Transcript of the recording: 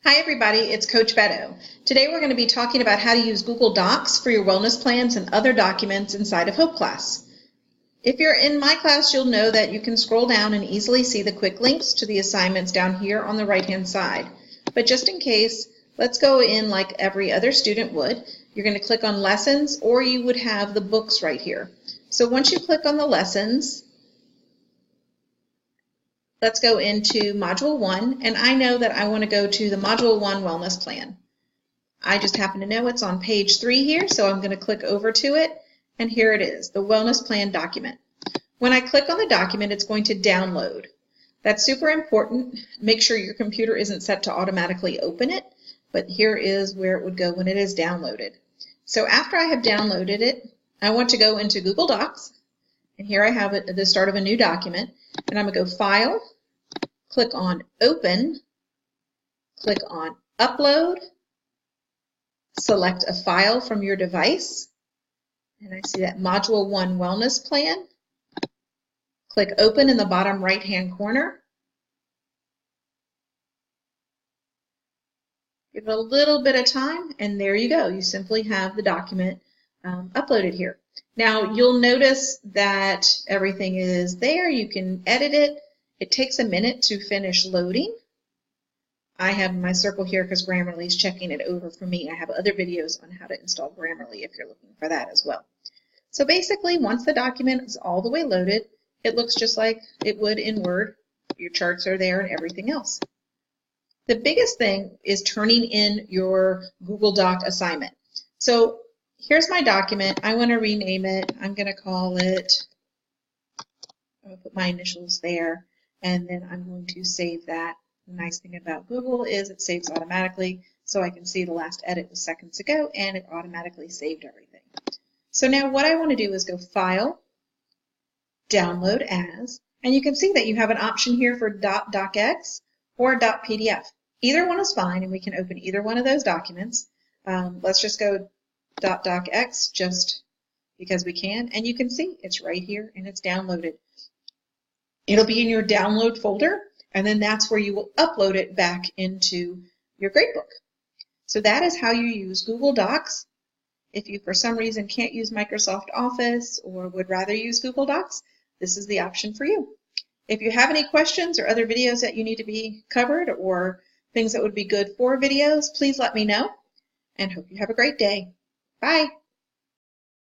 Hi everybody, it's Coach Badeaux. Today we're going to be talking about how to use Google Docs for your wellness plans and other documents inside of Hope class. If you're in my class, you'll know that you can scroll down and easily see the quick links to the assignments down here on the right-hand side. But just in case, let's go in like every other student would. You're going to click on Lessons, or you would have the books right here. So once you click on the Lessons, let's go into Module 1, and I know that I want to go to the Module 1 Wellness Plan. I just happen to know it's on page 3 here, so I'm going to click over to it, and here it is, the Wellness Plan document. When I click on the document, it's going to download. That's super important. Make sure your computer isn't set to automatically open it, but here is where it would go when it is downloaded. So after I have downloaded it, I want to go into Google Docs, and here I have it at the start of a new document, and I'm going to go File, click on Open, click on Upload, select a file from your device, and I see that Module 1 Wellness Plan. Click Open in the bottom right-hand corner. Give it a little bit of time, and there you go. You simply have the document uploaded here. Now, you'll notice that everything is there. You can edit it. It takes a minute to finish loading. I have my circle here because Grammarly is checking it over for me. I have other videos on how to install Grammarly if you're looking for that as well. So basically, once the document is all the way loaded, it looks just like it would in Word. Your charts are there and everything else. The biggest thing is turning in your Google Doc assignment. So here's my document. I want to rename it. I'm going to call it, I'm going to put my initials there, and then I'm going to save that. The nice thing about Google is it saves automatically, so I can see the last edit was seconds ago, and it automatically saved everything. So now what I want to do is go File, Download As, and you can see that you have an option here for .docx or .pdf. Either one is fine, and we can open either one of those documents. Let's just go .docx just because we can, and you can see it's right here and it's downloaded. It'll be in your download folder, and then that's where you will upload it back into your gradebook. So that is how you use Google Docs. If you for some reason can't use Microsoft Office or would rather use Google Docs, this is the option for you. If you have any questions or other videos that you need to be covered or things that would be good for videos, please let me know, and hope you have a great day. Bye.